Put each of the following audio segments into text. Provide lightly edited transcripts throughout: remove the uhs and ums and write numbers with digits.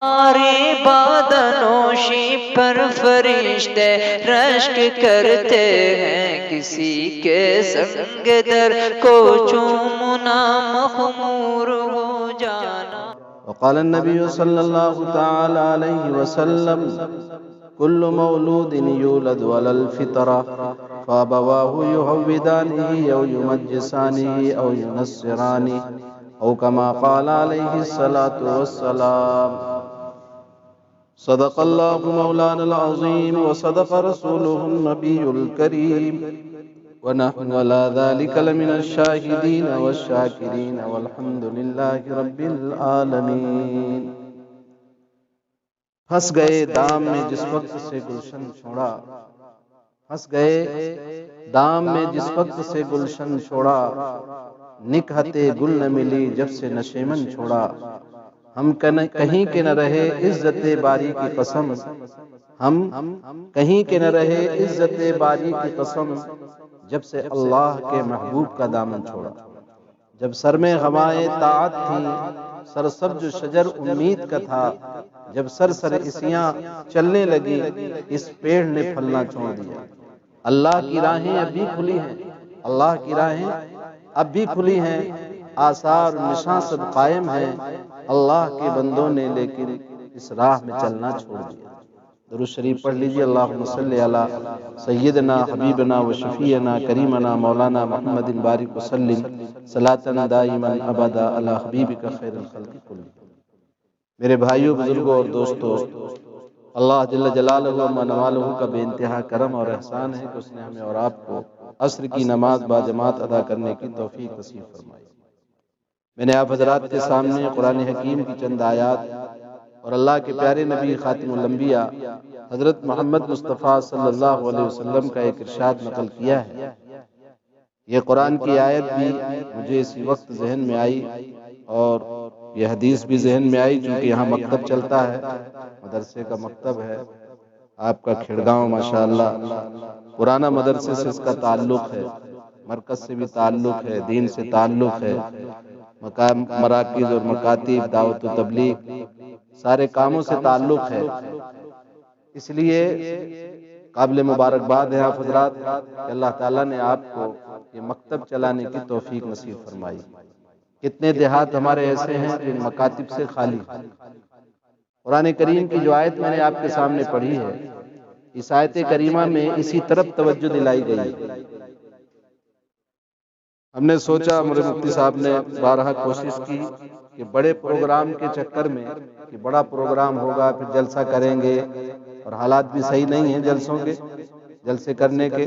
ہماری بادنوشی پر فرشتے رشک کرتے ہیں، کسی کے سنگ در کو چومنا مخمور ہو جانا۔ وقال النبي صلى الله تعالى عليه وسلم: كل مولود يولد على الفطرة فأبواه يهودانه أو يمجسانه أو ينصرانه أو كما قال عليه الصلاة والسلام. صدق الله مولانا العظيم وصدق رسوله النبي الكريم، ونحن على ذلك لمن الشاهدين والشاكرين والحمد لله رب العالمين. پھنس گئے دام میں جس وقت سے گلشن چھوڑا، پھنس گئے دام میں جس وقت سے گلشن چھوڑا، نکہتے گل نہ ملی جب سے نشیمن چھوڑا. ہم کہیں کے نہ رہے عزت باری کی قسم، ہم کہیں کے نہ رہے عزت باری کی قسم، جب سے اللہ کے محبوب کا دامن چھوڑا. جب سر میں ہوائیں طاعت تھی، سرسبز شجر امید کا تھا، جب سرسریاں چلنے لگی، اس پیڑ نے پھلنا چھوڑ دیا. اللہ کی راہیں اب بھی کھلی ہیں، اللہ کی راہیں اب بھی کھلی ہیں، آثار نشاں سب قائم ہیں. اللہ کے بندوں نے لیکن اس راہ میں چلنا چھوڑ دیا. درود شریف پڑھ لیجئے. اللہم صلی علی سیدنا حبیبنا و شفیعنا کریمنا مولانا محمد بارک وسلم صلاۃ دائما ابدا علی حبیبک خیر الخلق کلہم. میرے بھائیوں، بزرگوں اور دوستوں، اللہ جل جلالہ و نوالہ کا بے انتہا کرم اور احسان ہے کہ اس نے ہمیں اور آپ کو عصر کی نماز با جماعت ادا کرنے کی توفیق نصیب فرمائی. میں نے آپ حضرات کے سامنے قرآن حکیم کی چند آیات اور اللہ کے پیارے نبی خاتم الانبیاء حضرت محمد مصطفیٰ صلی اللہ علیہ وسلم کا ایک ارشاد نقل کیا ہے. یہ قرآن کی آیت بھی مجھے اسی وقت ذہن میں آئی اور یہ حدیث بھی ذہن میں آئی، چونکہ یہاں مکتب چلتا ہے، مدرسے کا مکتب ہے آپ کا کھڑگاؤں ماشاءاللہ. پرانا مدرسے سے اس کا تعلق ہے، مرکز سے بھی تعلق ہے، دین سے تعلق ہے، مراکز اور مکاتب، دعوت و تبلیغ، سارے کاموں سے تعلق ہے. اس لیے قابل مبارکباد ہے آپ حضرات کہ اللہ تعالیٰ نے آپ کو یہ مکتب چلانے کی توفیق نصیب فرمائی. کتنے دیہات ہمارے ایسے ہیں جو مکاتب سے خالی. قرآن کریم کی جو آیت میں نے آپ کے سامنے پڑھی ہے، اس آیت کریمہ میں اسی طرف توجہ دلائی گئی. ہم نے سوچا، ہمارے مفتی صاحب نے بارہا کوشش کی کہ بڑے پروگرام کے چکر میں کہ بڑا پروگرام ہوگا پھر جلسہ کریں گے، اور حالات بھی صحیح نہیں ہیں جلسوں کے، جلسے کرنے کے،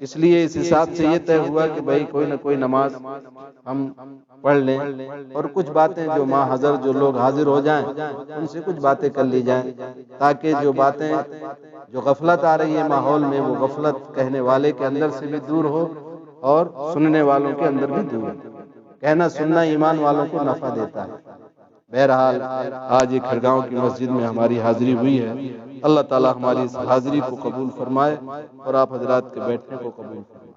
اس لیے اس حساب سے یہ طے ہوا کہ بھئی کوئی نہ کوئی نماز ہم پڑھ لیں اور کچھ باتیں جو ماحضر جو لوگ حاضر ہو جائیں ان سے کچھ باتیں کر لی جائیں، تاکہ جو باتیں جو غفلت آ رہی ہے ماحول میں وہ غفلت کہنے والے کے اندر سے بھی دور ہو اور سننے والوں کے اندر بھی دور ہو. کہنا سننا ایمان والوں کو نفع دیتا ہے. بہرحال آج ایک کھڑگاؤں کی مسجد میں ہماری حاضری ہوئی ہے. اللہ تعالیٰ ہماری اس حاضری کو قبول فرمائے اور آپ حضرات کے بیٹھنے کو قبول فرمائے.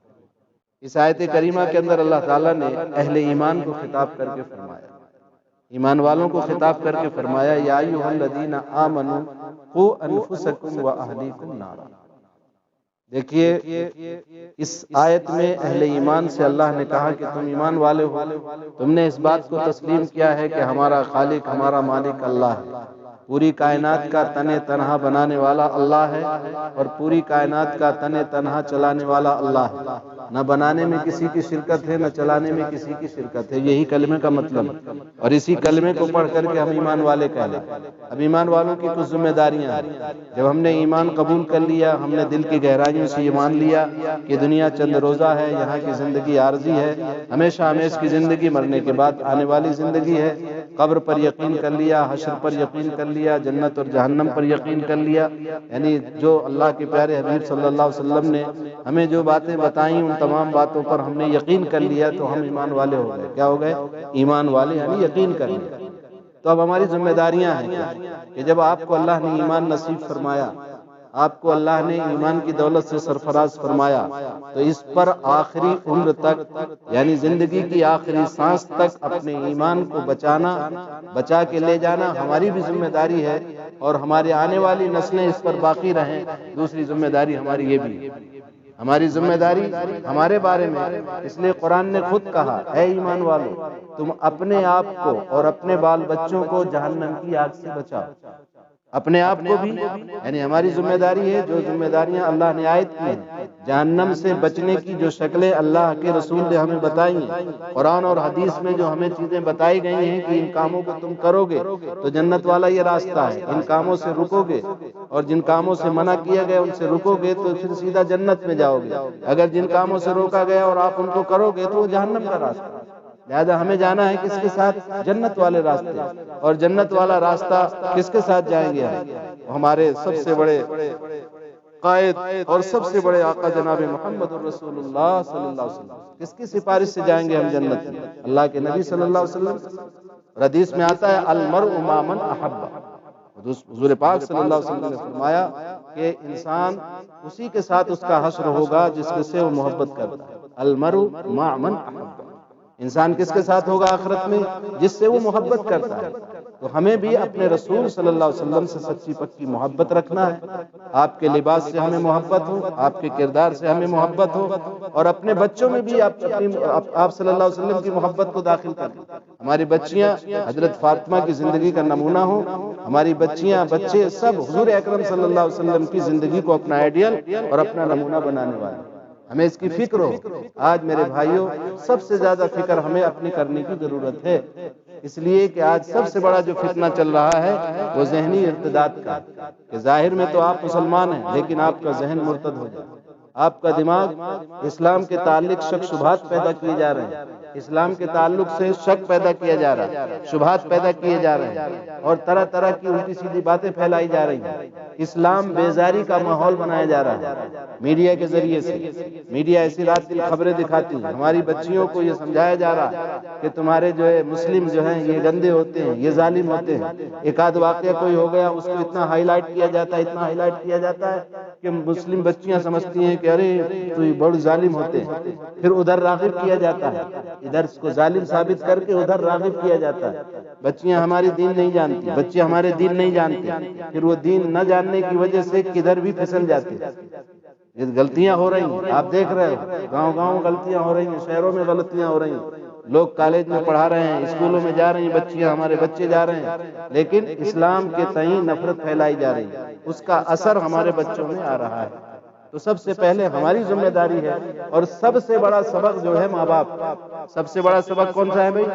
اس آیت کریمہ کے اندر اللہ تعالیٰ نے اہل ایمان کو خطاب کر کے فرمایا، ایمان والوں کو خطاب کر کے فرمایا، یا ایھا الذین آمنوا قوا انفسکم واہلیکم نارا. دیکھیے اس آیت میں اہل ایمان سے اللہ نے کہا کہ تم ایمان والے ہو، تم نے اس بات کو تسلیم کیا ہے کہ ہمارا خالق ہمارا مالک اللہ ہے، پوری کائنات کا تن تنہا بنانے والا اللہ ہے اور پوری کائنات کا تن تنہا چلانے والا اللہ ہے. نہ بنانے میں کسی کی شرکت ہے، نہ چلانے میں کسی کی شرکت ہے. یہی کلمے کا مطلب ہے، اور اسی کلمے کو پڑھ کر کے ہم ایمان والے کہلاتے ہیں. اب ایمان والوں کی کچھ ذمہ داریاں ہیں. جب ہم نے ایمان قبول کر لیا، ہم نے دل کی گہرائیوں سے یہ مان لیا کہ دنیا چند روزہ ہے، یہاں کی زندگی عارضی ہے، ہمیشہ ہمیش کی زندگی، مرنے کے بعد آنے والی زندگی ہے. قبر پر یقین کر لیا، حشر پر یقین کر لیا، جنت اور جہنم پر یقین کر لیا. یعنی جو اللہ کے پیارے حبیب صلی اللہ علیہ وسلم نے ہمیں جو باتیں بتائیں ان تمام باتوں پر ہم نے یقین کر لیا تو ہم ایمان والے ہو گئے. کیا ہو گئے؟ ایمان والے، یعنی یقین کر لیا. تو اب ہماری ذمہ داریاں ہیں کہ جب آپ کو اللہ نے ایمان نصیب فرمایا آپ کو اللہ نے ایمان کی دولت سے سرفراز فرمایا تو اس پر آخری عمر تک یعنی زندگی کی آخری سانس تک اپنے ایمان کو بچا کے لے جانا ہماری بھی ذمہ داری ہے، اور ہمارے آنے والی نسلیں اس پر باقی رہیں، دوسری ذمہ داری ہماری یہ بھی ہے۔ ہماری ذمہ داری ہمارے بارے میں، اس لیے قرآن نے خود کہا اے ایمان والو تم اپنے آپ کو اور اپنے بال بچوں کو جہنم کی آگ سے بچاؤ۔ اپنے آپ کو بھی یعنی ہماری ذمہ داری ہے، جو ذمہ داریاں اللہ نے عائد کی ہیں، جہنم سے بچنے کی جو شکلیں اللہ کے رسول نے ہمیں بتائی ہیں، قرآن اور حدیث میں جو ہمیں چیزیں بتائی گئی ہیں کہ ان کاموں کو تم کرو گے تو جنت والا یہ راستہ ہے، ان کاموں سے رکو گے اور جن کاموں سے منع کیا گیا ان سے رکو گے تو پھر سیدھا جنت میں جاؤ گے، اگر جن کاموں سے روکا گیا اور آپ ان کو کرو گے تو وہ جہنم کا راستہ ہے۔ لہذا ہمیں جانا ہے کس کے ساتھ؟ جنت والے راستے، اور جنت والا راستہ کس کے ساتھ جائیں گے ہم؟ ہمارے سب سے بڑے قائد اور سب سے بڑے آقا جناب محمد الرسول اللہ صلی اللہ علیہ وسلم، کس کی سفارش سے جائیں گے ہم جنت میں؟ اللہ کے نبی صلی اللہ علیہ وسلم۔ حدیث میں آتا ہے المرء مع من احب، حضور پاک صلی اللہ علیہ وسلم نے فرمایا کہ انسان اسی کے ساتھ اس کا حشر ہوگا جس سے وہ محبت کرتا ہے۔ المرء مع من احب، انسان کس کے ساتھ ہوگا آخرت میں؟ جس سے وہ محبت کرتا ہے۔ تو ہمیں بھی اپنے رسول صلی اللہ علیہ وسلم سے سچی پکی محبت رکھنا ہے، آپ کے لباس سے ہمیں محبت ہو، آپ کے کردار سے ہمیں محبت ہو، اور اپنے بچوں میں بھی آپ صلی اللہ علیہ وسلم کی محبت کو داخل کریں۔ ہماری بچیاں حضرت فاطمہ کی زندگی کا نمونہ ہوں، ہماری بچیاں بچے سب حضور اکرم صلی اللہ علیہ وسلم کی زندگی کو اپنا آئیڈیل اور اپنا نمونہ بنانے والے، ہمیں اس کی فکر ہو۔ آج میرے بھائیوں سب سے زیادہ فکر ہمیں اپنی کرنے کی ضرورت ہے، اس لیے کہ آج سب سے بڑا جو فتنہ چل رہا ہے وہ ذہنی ارتداد کا، کہ ظاہر میں تو آپ مسلمان ہیں لیکن آپ کا ذہن مرتد ہو جائے، آپ کا دماغ اسلام کے تعلق شک شبہات پیدا کیے جا رہے ہیں، اسلام کے تعلق سے شک پیدا کیا جا رہا ہے، شبہات پیدا کیے جا رہے ہیں، اور طرح طرح کی الٹی سیدھی باتیں پھیلائی جا رہی ہیں، اسلام بیزاری کا ماحول بنایا جا رہا ہے میڈیا کے ذریعے سے۔ میڈیا ایسی رات دل خبریں دکھاتی ہیں، ہماری بچیوں کو یہ سمجھایا جا رہا ہے کہ تمہارے جو ہے مسلم جو ہیں یہ گندے ہوتے ہیں، یہ ظالم ہوتے ہیں۔ ایک آدھ واقعہ کوئی ہو گیا اس کو اتنا ہائی لائٹ کیا جاتا ہے، اتنا ہائی لائٹ کیا جاتا ہے کہ مسلم بچیاں سمجھتی ہیں کہ ارے تو یہ بڑے ظالم ہوتے ہیں، پھر ادھر راغب کیا جاتا ہے، ادھر کو ظالم ثابت کر کے ادھر راغب کیا جاتا ہے۔ بچیاں ہماری دین نہیں جانتی، بچے ہمارے دین نہیں جانتے، پھر وہ دین نہ جاننے کی وجہ سے کدھر بھی پھسل جاتے ہیں۔ یہ غلطیاں ہو رہی ہیں، آپ دیکھ رہے ہو گاؤں گاؤں غلطیاں ہو رہی ہیں، شہروں میں غلطیاں ہو رہی ہیں، لوگ کالج میں پڑھا رہے ہیں، اسکولوں میں جا رہی ہیں بچیاں، ہمارے بچے جا رہے ہیں، لیکن اسلام کے تئیں نفرت پھیلائی جا رہی ہے، اس کا اثر ہمارے بچوں میں آ رہا ہے۔ تو سب سے پہلے ہماری ذمہ داری ہے، اور سب سے بڑا سبق جو ہے ماں باپ، سب سے بڑا سبق کون سا ہے بھائی؟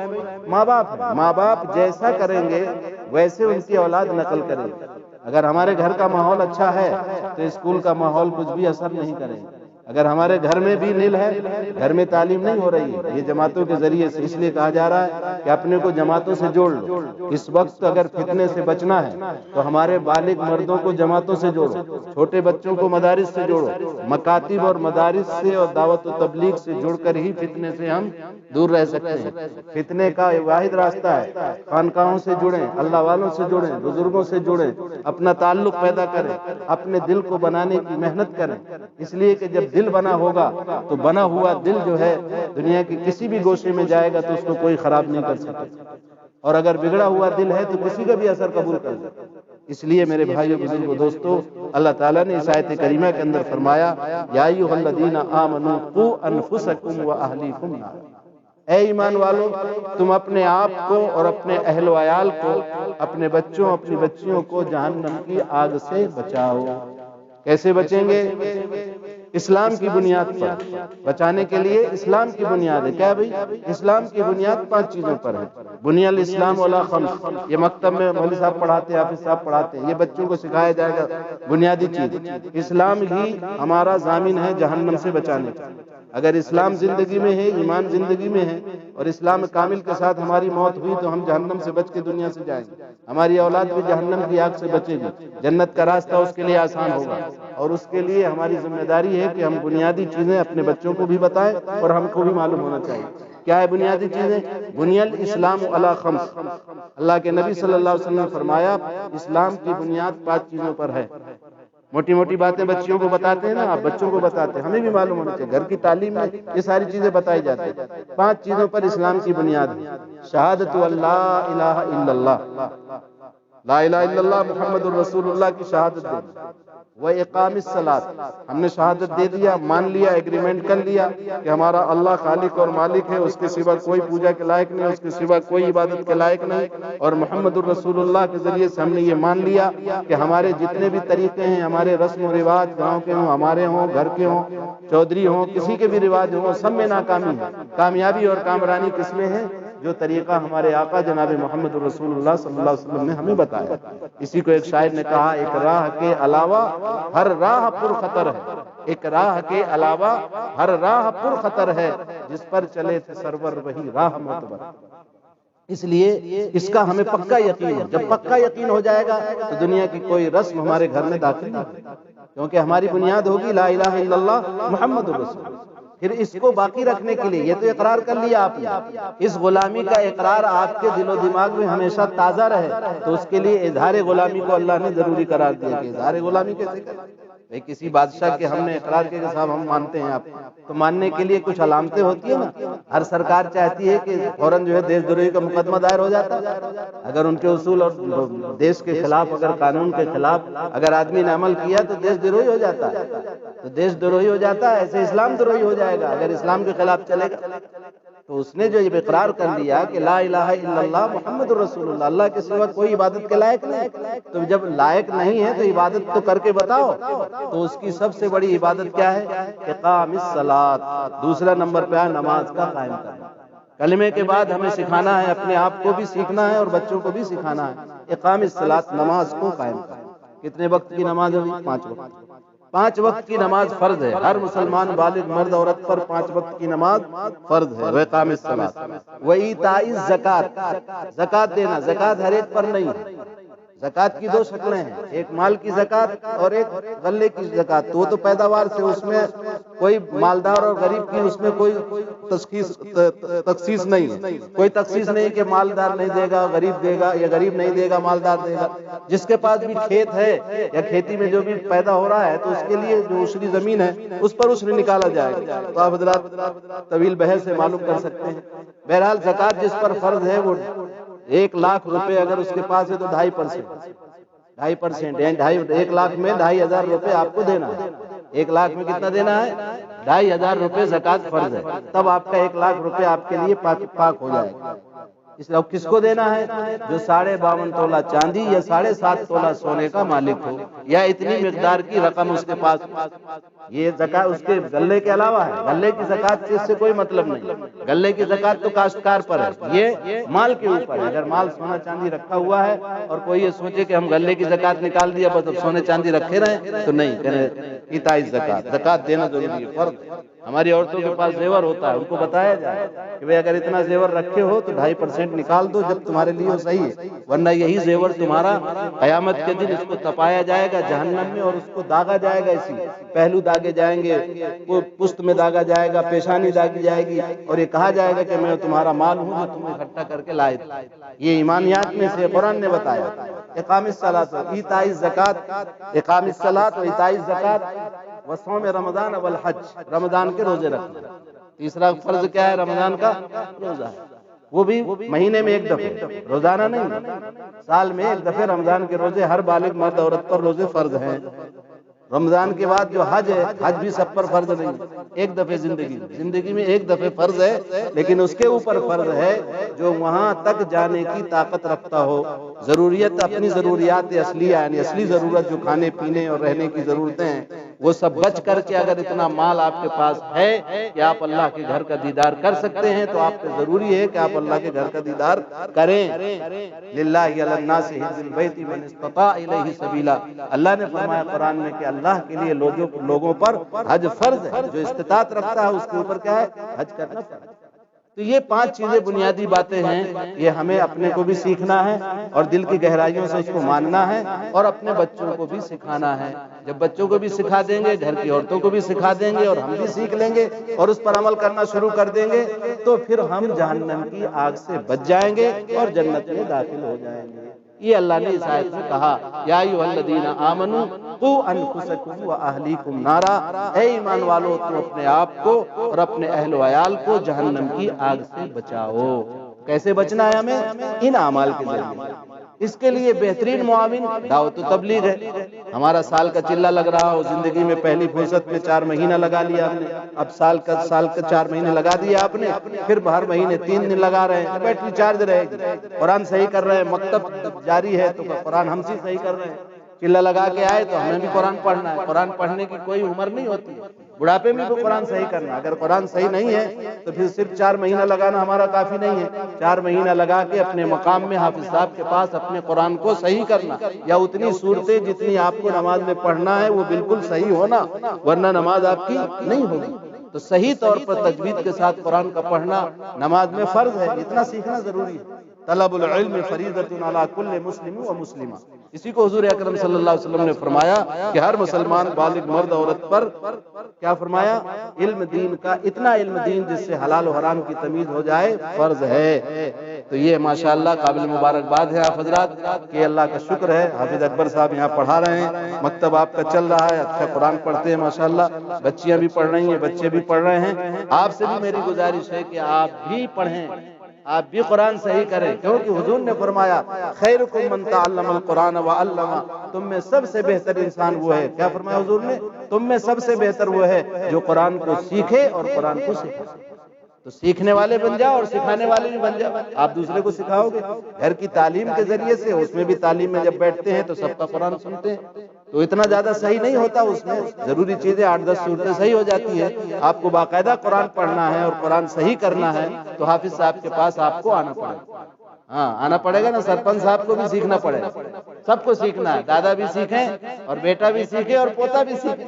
ماں باپ ہے۔ ماں باپ جیسا کریں گے ویسے ان کی اولاد نقل کرے گی۔ اگر ہمارے گھر کا ماحول اچھا ہے تو اسکول کا ماحول کچھ بھی اثر نہیں کرے گا۔ اگر ہمارے گھر میں بھی نیل ہے، گھر میں تعلیم نہیں ہو رہی ہے، یہ جماعتوں کے ذریعے سے، اس لیے کہا جا رہا ہے کہ اپنے کو جماعتوں سے جوڑ لو۔ اس وقت اگر فتنے سے بچنا ہے تو ہمارے بالغ مردوں کو جماعتوں سے جوڑو، چھوٹے بچوں کو مدارس سے جوڑو، مکاتب اور مدارس سے اور دعوت و تبلیغ سے جڑ کر ہی فتنے سے ہم دور رہ سکتے ہیں۔ فتنے کا واحد راستہ ہے خانقاہوں سے جڑیں، اللہ والوں سے جڑیں، بزرگوں سے جڑیں، اپنا تعلق پیدا کریں، اپنے دل کو بنانے کی محنت کریں، اس لیے کہ جب دل بنا ہوگا تو بنا ہوا دل جو ہے دنیا کے کسی بھی گوشے میں جائے گا تو اس کو کوئی خراب نہیں کر سکتا، اور اگر بگڑا ہوا دل ہے تو کسی کا بھی اثر قبول کر لے۔ اس لیے میرے بھائیو بزرگوں دوستو، اللہ تعالیٰ نے اس آیت کریمہ کے اندر فرمایا یا ایھا الذین آمنوا قوا انفسکم واہلیکم نارا، اے ایمان والو تم اپنے آپ کو اور اپنے اہل و عیال کو، اپنے بچوں اپنی بچیوں کو جہنم کی آگ سے بچاؤ۔ کیسے بچیں گے؟ اسلام کی بنیاد پر بچانے کے لیے اسلام کی بنیاد ہے کیا بھئی؟ اسلام کی بنیاد 5 چیزوں پر ہے۔ بنی الاسلام علی 5، یہ مکتب میں مولوی صاحب پڑھاتے ہیں، حافظ صاحب پڑھاتے ہیں، یہ بچوں کو سکھایا جائے گا بنیادی چیز۔ اسلام ہی ہمارا ضامن ہے جہنم سے بچانے کا۔ اگر اسلام زندگی میں ہے، ایمان زندگی میں ہے، اور اسلام کامل کے ساتھ ہماری موت ہوئی تو ہم جہنم سے بچ کے دنیا سے جائیں گے، ہماری اولاد بھی جہنم کی آگ سے بچے گی، جنت کا راستہ اس کے لیے آسان ہوگا۔ اور اس کے لیے ہماری ذمہ داری ہے کہ ہم بنیادی چیزیں اپنے بچوں کو بھی بتائیں اور ہم کو بھی معلوم ہونا چاہیے۔ کیا ہے بنیادی چیزیں؟ بنی الاسلام علی 5، اللہ کے نبی صلی اللہ علیہ وسلم نے فرمایا اسلام کی بنیاد 5 چیزوں پر ہے۔ موٹی موٹی باتیں بچیوں کو بتاتے ہیں نا، آپ بچوں کو بتاتے ہیں، ہمیں بھی معلوم ہونا چاہیے، گھر کی تعلیم میں یہ ساری چیزیں بتائی جاتی ہیں۔ 5 چیزوں پر اسلام کی بنیاد ہے: شہادت اللہ الہ الا اللہ، لا الہ الا اللہ محمد الرسول اللہ کی شہادت دے، وہ اقام الصلاۃ، ہم نے شہادت دے دیا، مان لیا، ایگریمنٹ کر لیا کہ ہمارا اللہ خالق اور مالک ہے، اس کے سوا کوئی پوجا کے لائق نہیں، اس کے سوا کوئی عبادت کے لائق نہیں، اور محمد الرسول اللہ کے ذریعے سے ہم نے یہ مان لیا کہ ہمارے جتنے بھی طریقے ہیں، ہمارے رسم و رواج، گاؤں کے ہوں، ہمارے ہوں، گھر کے ہوں، چودھری ہوں، کسی کے بھی رواج ہوں، سب میں ناکامی ہے۔ کامیابی اور کامرانی کس میں ہے؟ جو طریقہ ہمارے آقا جناب محمد رسول اللہ صلی اللہ علیہ وسلم نے ہمیں بتایا۔ اسی کو ایک شاعر نے کہا، ایک راہ کے علاوہ ہر راہ پر خطر ہے، ایک راہ کے علاوہ ہر راہ پر خطر ہے، جس پر چلے تھے سرور وہی راہ معتبر۔ اس لیے اس کا ہمیں پکا یقین ہے، جب پکا یقین ہو جائے گا تو دنیا کی کوئی رسم ہمارے گھر میں داخل نہیں ہوگی، کیونکہ ہماری بنیاد ہوگی لا الہ الا اللہ محمد رسول اللہ۔ پھر اس کو باقی رکھنے کے لیے، یہ تو اقرار کر لیا آپ نے، اس غلامی کا اقرار آپ کے دل و دماغ میں ہمیشہ تازہ رہے، تو اس کے لیے اظہار غلامی کو اللہ نے ضروری قرار دیا کہ اظہار غلامی کیسے کریں؟ بھئی کسی بادشاہ کے ہم نے اقرار کیا کہ صاحب ہم مانتے ہیں آپ، تو ماننے کے لیے کچھ علامتیں ہوتی ہیں نا۔ ہر سرکار چاہتی ہے کہ فوراً جو ہے دیش دروہی کا مقدمہ دائر ہو جاتا ہے، اگر ان کے اصول اور دیش کے خلاف، اگر قانون کے خلاف اگر آدمی نے عمل کیا تو دیش دروہی ہو جاتا ہے، تو دیش دروہی ہو جاتا ہے، ایسے اسلام دروہی ہو جائے گا اگر اسلام کے خلاف چلے گا۔ تو اس نے جو یہ اقرار کر لیا کہ لا الہ الا اللہ محمد الرسول اللہ، اللہ کے سوا کوئی عبادت کے لائق نہیں، تو جب لائق نہیں ہے تو عبادت تو کر کے بتاؤ۔ تو اس کی سب سے بڑی عبادت کیا ہے؟ اقام الصلاۃ، دوسرا نمبر پہ ہے نماز کا قائم کرنا۔ کلمے کے بعد ہمیں سکھانا ہے، اپنے آپ کو بھی سیکھنا ہے اور بچوں کو بھی سکھانا ہے، اقام الصلاۃ، نماز کو قائم کرنا۔ کتنے وقت کی نماز ہوئی؟ 5 وقت۔ 5 وقت کی نماز فرض ہے، ہر مسلمان بالغ مرد عورت پر 5 وقت کی نماز فرض ہے، وإقام الصلاۃ وإیتاء الزکوٰۃ، زکوٰۃ دینا۔ زکوٰۃ ہر ایک پر نہیں ہے، زکوٰۃ کی 2 شکلیں ہیں، ایک مال کی زکوٰۃ اور ایک غلے کی زکوٰۃ، تو وہ تو پیداوار سے، اس میں کوئی مالدار اور غریب کی اس میں کوئی تخصیص نہیں ہے، کوئی تخصیص نہیں کہ مالدار نہیں دے گا غریب دے گا، یا غریب نہیں دے گا مالدار دے گا۔ جس کے پاس بھی کھیت ہے یا کھیتی میں جو بھی پیدا ہو رہا ہے تو اس کے لیے جو عشری زمین ہے اس پر عشر نکالا جائے گا، تو آپ حضرات طویل بحث سے معلوم کر سکتے ہیں۔ بہرحال زکوٰۃ جس پر فرض ہے وہ 1 لاکھ روپے اگر اس کے پاس ہے تو 2.5%، یعنی 1 لاکھ میں 2,500 روپے آپ کو دینا ہے۔ 1 لاکھ میں کتنا دینا ہے؟ 2,500 روپے زکوٰۃ فرض ہے، تب آپ کا 1 لاکھ روپے آپ کے لیے پاک ہو جائے گا۔ اس لیے کس کو دینا ہے؟ جو 52.5 تولہ چاندی یا 7.5 تولہ سونے کا مالک ہو، یا اتنی مقدار کی رقم اس کے پاس۔ یہ زکوٰۃ اس کے غلے کے علاوہ ہے، غلے کی زکوٰۃ سے اس سے کوئی مطلب نہیں، غلے کی زکوٰۃ تو کاشتکار پر ہے، یہ مال کے اوپر ہے۔ اگر مال سونا چاندی رکھا ہوا ہے اور کوئی یہ سوچے کہ ہم غلے کی زکوٰۃ نکال دیا بس اب سونے چاندی رکھے رہیں، تو نہیں، ایتاء الزکوٰۃ، زکوٰۃ دینا ضروری ہے، فرض ہے۔ ہماری عورتوں کے پاس زیور ہوتا ہے، ان کو بتایا جائے کہ بھئی اگر اتنا زیور رکھے ہو تو 2.5% نکال دو جب تمہارے لیے صحیح ہے، ورنہ یہی زیور تمہارا قیامت کے دن اس کو تپایا جائے گا جہنم میں، اور اس کو داغا جائے گا، اسی پہلو داغے جائیں گے، پشت میں داغا جائے گا، پیشانی داغی جائے گی، اور یہ کہا جائے گا کہ میں تمہارا مال ہوں جو تم اکٹھا کر کے لائے تھے۔ یہ ایمانیات میں سے قرآن نے بتایا۔ اقام الصلاۃ و ایتاء الزکوٰۃ، اقام الصلاۃ و ایتاء الزکوٰۃ وصوم رمضان والحج، رمضان کے روزے رکھنا۔ تیسرا فرض کیا ہے؟ رمضان کا روزہ ہے، وہ بھی مہینے میں 1 دفعہ، روزانہ نہیں، سال میں 1 دفعہ رمضان کے روزے ہر بالغ مرد عورت پر روزے فرض ہیں۔ رمضان کے بعد جو حج ہے، حج بھی سب پر فرض نہیں، 1 دفعہ زندگی میں 1 دفعہ فرض ہے، لیکن اس کے اوپر فرض ہے جو وہاں تک جانے کی طاقت رکھتا ہو، ضروریت اپنی ضروریات اصلیہ یعنی اصلی ضرورت جو کھانے پینے اور رہنے کی ضرورتیں ہیں وہ سب بچ کر کے اگر اتنا مال آپ کے پاس ہے کہ آپ اللہ کے گھر کا دیدار کر سکتے ہیں تو آپ کو ضروری ہے کہ آپ اللہ کے گھر کا دیدار کریں۔ للہ علی الناس حج البیت من استطاع الیہ سبیلا، اللہ نے فرمایا قرآن میں کہ اللہ کے لیے لوگوں پر حج فرض ہے، جو استطاعت رکھتا ہے اس کے اوپر کیا ہے؟ حج کرنا فرض ہے۔ تو یہ 5 چیزیں بنیادی باتیں ہیں، یہ ہمیں اپنے کو بھی سیکھنا ہے اور دل کی گہرائیوں سے اس کو ماننا ہے اور اپنے بچوں کو بھی سکھانا ہے۔ جب بچوں کو بھی سکھا دیں گے، گھر کی عورتوں کو بھی سکھا دیں گے اور ہم بھی سیکھ لیں گے اور اس پر عمل کرنا شروع کر دیں گے تو پھر ہم جہنم کی آگ سے بچ جائیں گے اور جنت میں داخل ہو جائیں گے۔ یہ اللہ نے اس آیت میں کہا، یا ایھا الذین آمنوا قو انفسکم و اہلیکم نارا، اے ایمان والو تم اپنے آپ کو اور اپنے اہل و عیال کو جہنم کی آگ سے بچاؤ۔ کیسے بچنا ہے ہمیں؟ ان اعمال کے ذریعے۔ اس کے لیے بہترین معاون دعوت و تبلیغ ہے۔ ہمارا سال کا چلہ لگ رہا ہو، زندگی میں پہلی فرصت میں 4 مہینہ لگا لیا آپ نے، اب سال کا 4 مہینے لگا دیا آپ نے، پھر ہر مہینے 3 دن لگا رہے ہیں، بیٹری چارج رہے گی، قرآن صحیح کر رہے ہیں، مکتب جاری ہے تو قرآن ہم سے صحیح کر رہے ہیں، چلہ لگا کے آئے تو ہمیں بھی قرآن پڑھنا ہے۔ قرآن پڑھنے کی کوئی عمر نہیں ہوتی، بڑھاپے میں بھی قرآن صحیح کرنا۔ اگر قرآن صحیح نہیں ہے تو پھر صرف 4 مہینہ لگانا ہمارا کافی نہیں ہے، 4 مہینہ لگا کے اپنے مقام میں حافظ صاحب کے پاس اپنے قرآن کو صحیح کرنا، یا اتنی صورتیں جتنی آپ کو نماز میں پڑھنا ہے وہ بالکل صحیح ہونا، ورنہ نماز آپ کی نہیں ہوگی۔ تو صحیح طور پر تجوید کے ساتھ قرآن کا پڑھنا نماز میں فرض ہے، اتنا سیکھنا ضروری ہے۔ طلب العلم فریضۃ علی کل مسلم و مسلمہ، اسی کو حضور اکرم صلی اللہ علیہ وسلم نے فرمایا کہ ہر مسلمان بالغ مرد عورت پر کیا فرمایا؟ علم دین کا، اتنا علم دین جس سے حلال و حرام کی تمیز ہو جائے، فرض ہے۔ تو یہ ماشاءاللہ قابل مبارکباد ہے آپ حضرات کہ اللہ کا شکر ہے، حافظ اکبر صاحب یہاں پڑھا رہے ہیں، مکتب آپ کا چل رہا ہے، اچھا قرآن پڑھتے ہیں ماشاءاللہ، بچیاں بھی پڑھ رہی ہیں، بچے بھی پڑھ رہے ہیں۔ آپ سے بھی میری گزارش ہے کہ آپ بھی پڑھیں، آپ بھی قرآن صحیح کریں، کیونکہ حضور نے فرمایا خیرکم من تعلم القرآن وعلمہ، تم میں سب سے بہتر انسان وہ ہے، کیا فرمایا حضور نے؟ تم میں سب سے بہتر وہ ہے جو قرآن کو سیکھے اور قرآن کو سکھائے۔ تو سیکھنے والے بن جاؤ اور سکھانے والے بھی بن جاؤ، آپ دوسرے کو سکھاؤ گے۔ گھر کی تعلیم کے ذریعے سے، اس میں بھی تعلیم میں جب بیٹھتے ہیں تو سب کا قرآن سنتے ہیں، تو اتنا زیادہ صحیح نہیں ہوتا، اس میں ضروری چیزیں 8-10 صورتیں صحیح ہو جاتی ہے۔ آپ کو باقاعدہ قرآن پڑھنا ہے اور قرآن صحیح کرنا ہے تو حافظ صاحب کے پاس آپ کو آنا پڑے گا۔ ہاں آنا پڑے گا نا، سرپنچ صاحب کو بھی سیکھنا پڑے گا، سب کو سیکھنا ہے، دادا بھی سیکھیں اور بیٹا بھی سیکھے اور پوتا بھی سیکھے،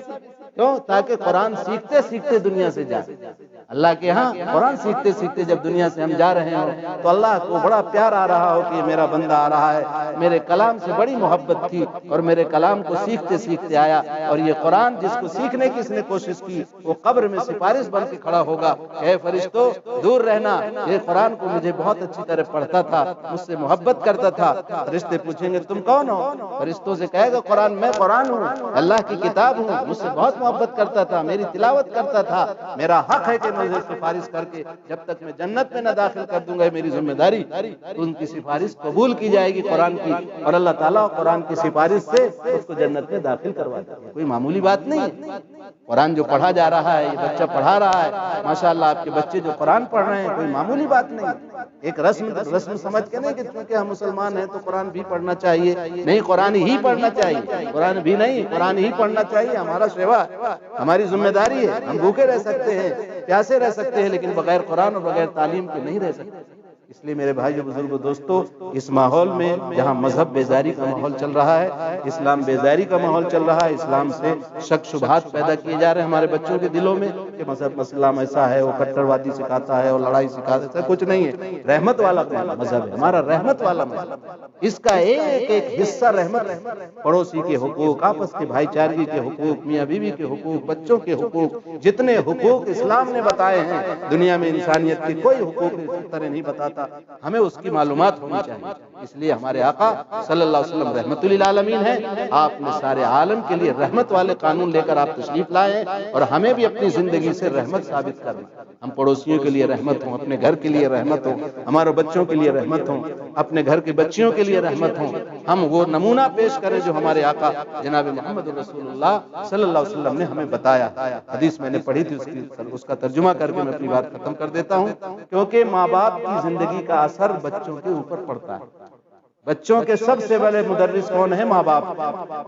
کیوں؟ تاکہ قرآن سیکھتے سیکھتے دنیا سے جائے۔ اللہ کے ہاں قرآن سیکھتے سیکھتے جب دنیا سے ہم جا رہے ہوں تو اللہ کو بڑا پیار آ رہا ہو کہ یہ میرا بندہ آ رہا ہے، میرے کلام سے بڑی محبت تھی اور میرے کلام کو سیکھتے سیکھتے آیا، اور یہ قرآن جس کو سیکھنے کی اس نے کوشش کی وہ قبر میں سفارش بن کے کھڑا ہوگا کہ اے فرشتوں دور رہنا، یہ قرآن کو مجھے بہت اچھی طرح پڑھتا تھا، مجھ سے محبت کرتا تھا۔ فرشتے پوچھیں گے تم کون ہو؟ فرشتوں سے کہے گا قرآن، میں قرآن ہوں، اللہ کی کتاب ہوں، مجھ سے بہت محبت کرتا تھا، میری تلاوت کرتا تھا، میرا حق ہے کہ مجھے سفارش کر کے جب تک میں جنت میں نہ داخل کر دوں گا، میری ذمہ داری، تو ان کی سفارش قبول کی جائے گی قرآن کی، اور اللہ تعالیٰ قرآن کی سفارش سے اس کو جنت میں داخل کروا دے گا۔ کوئی معمولی بات نہیں ہے۔ قرآن جو پڑھا جا رہا ہے، یہ بچہ پڑھا رہا ہے ماشاءاللہ، آپ کے بچے جو قرآن پڑھ رہے ہیں، کوئی معمولی بات نہیں ہے۔ ایک رسم سمجھ کے نہیں کہ چونکہ ہم مسلمان ہیں تو قرآن بھی پڑھنا چاہیے، نہیں، قرآن ہی پڑھنا چاہیے، قرآن بھی نہیں، قرآن ہی پڑھنا چاہیے، ہمارا سیوا، ہماری ذمہ داری ہے۔ ہم بھوکے رہ سکتے ہیں، پیاسے رہ سکتے ہیں، لیکن بغیر قرآن اور بغیر تعلیم کے نہیں رہ سکتے۔ اس لیے میرے بھائیو بزرگوں دوستو، اس ماحول میں جہاں مذہب بیزاری کا ماحول چل رہا ہے، اسلام بیزاری کا ماحول چل رہا ہے، اسلام سے شک شبہات پیدا کیے جا رہے ہیں ہمارے بچوں کے دلوں میں کہ مذہب اسلام ایسا ہے، وہ کٹر وادی سکھاتا ہے اور لڑائی سکھاتا ہے، کچھ نہیں ہے۔ رحمت والا مذہب ہے ہمارا، رحمت والا مذہب، اس کا ایک ایک حصہ رحمت ہے۔ پڑوسی کے حقوق، آپس کے بھائی چارگی کے حقوق، میاں بیوی کے حقوق، بچوں کے حقوق، جتنے حقوق اسلام نے بتائے ہیں، دنیا میں انسانیت کے کوئی حقوق اس طرح نہیں بتاتا، ہمیں اس کی معلومات ہونی چاہیے۔ اس لیے ہمارے آقا صلی اللہ علیہ وسلم رحمت للعالمین ہیں، آپ نے سارے عالم کے لیے رحمت والے قانون لے کر آپ تشریف لائے ہیں، اور ہمیں بھی اپنی زندگی سے رحمت ثابت کریں۔ ہم پڑوسیوں کے لیے رحمت ہوں، اپنے گھر کے لیے رحمت ہوں، ہمارے بچوں کے لیے رحمت ہوں، اپنے گھر کے بچیوں کے لیے رحمت ہوں، ہم وہ نمونہ پیش کریں جو ہمارے آقا جناب محمد رسول اللہ صلی اللہ علیہ وسلم نے ہمیں بتایا۔ حدیث میں نے پڑھی تھی، اس کا ترجمہ کر کے میں اپنی بات ختم کر دیتا ہوں، کیونکہ ماں باپ کی زندگی کا اثر بچوں کے اوپر پڑتا ہے۔ بچوں کے سب سے بڑے مدرس کون ہے؟ ماں باپ۔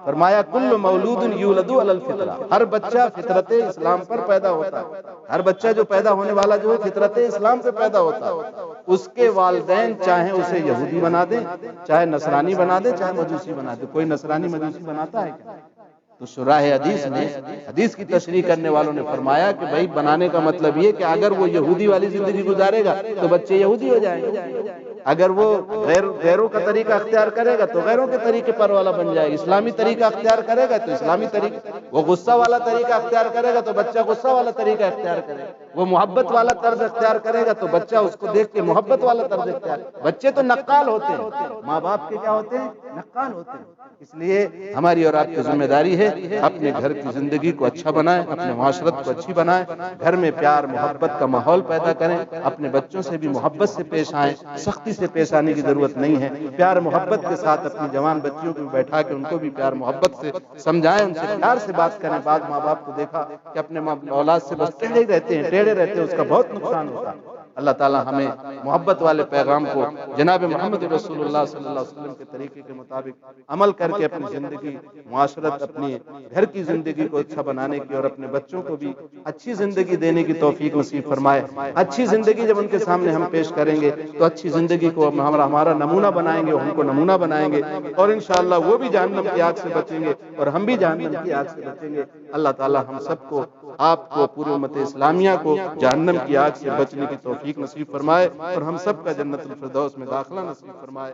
فرمایا کل مولود یولد علی الفطرہ، ہر بچہ فطرت اسلام پر پیدا ہوتا ہے، ہر بچہ جو پیدا ہونے والا جو ہے فطرت اسلام سے پیدا ہوتا ہے۔ اس کے والدین چاہے اسے یہودی بنا دیں، چاہے نصرانی بنا دیں، چاہے مجوسی بنا دیں۔ کوئی نصرانی مجوسی بناتا ہے کیا؟ تو شراح حدیث میں، حدیث کی تشریح کرنے والوں نے فرمایا کہ بھائی بنانے کا مطلب یہ کہ اگر وہ یہودی والی زندگی گزارے گا تو بچے یہودی ہو جائیں گے، اگر وہ غیروں کا طریقہ اختیار کرے گا تو غیروں کے طریقے پر والا بن جائے گا، اسلامی طریقہ اختیار کرے گا تو اسلامی طریقہ، وہ غصہ والا طریقہ اختیار کرے گا تو بچہ غصہ والا طریقہ اختیار کرے گا، وہ محبت والا طرز اختیار کرے گا تو بچہ اس کو دیکھ کے محبت والا طرز اختیار۔ بچے تو نقال ہوتے ہیں، ماں باپ کے کیا ہوتے ہیں؟ نقال ہوتے ہیں۔ اس لیے ہماری اور آپ کی ذمہ داری ہے اپنے گھر کی زندگی کو اچھا بنائیں، اپنے معاشرت کو اچھی بنائیں، گھر میں پیار محبت کا ماحول پیدا کریں، اپنے بچوں سے بھی محبت سے پیش آئیں، سختی سے پیش آنے کی ضرورت نہیں ہے، پیار محبت کے ساتھ اپنی جوان بچیوں کو بیٹھا کے ان کو بھی پیار محبت سے سمجھائیں، ان سے پیار سے بات کریں۔ بعض ماں باپ کو دیکھا کہ اپنے اولاد سے بس ٹیڑھے رہتے ہیں، اس کا بہت نقصان ہوتا ہے۔ اللہ تعالی ہمیں محبت والے پیغام کو جناب محمد رسول اللہ صلی اللہ علیہ وسلم کے طریقے کے مطابق عمل کر کے اپنی زندگی، معاشرت، اپنی گھر کی زندگی کو اچھا بنانے کی اور اپنے بچوں کو بھی اچھی زندگی دینے کی توفیق نصیب فرمائے۔ اچھی زندگی جب ان کے سامنے ہم پیش کریں گے تو اچھی زندگی کو ہمارا نمونہ بنائیں گے، ہم کو نمونہ بنائیں گے، اور انشاءاللہ وہ بھی جہنم کی آگ سے بچیں گے اور ہم بھی جہنم کی آگ سے بچیں گے۔ اللہ تعالی ہم سب کو، آپ کو، پوری امت اسلامیہ کو جہنم کی آگ سے بچنے کی توفیق نصیب فرمائے اور ہم سب کا جنت الفردوس میں داخلہ نصیب فرمائے۔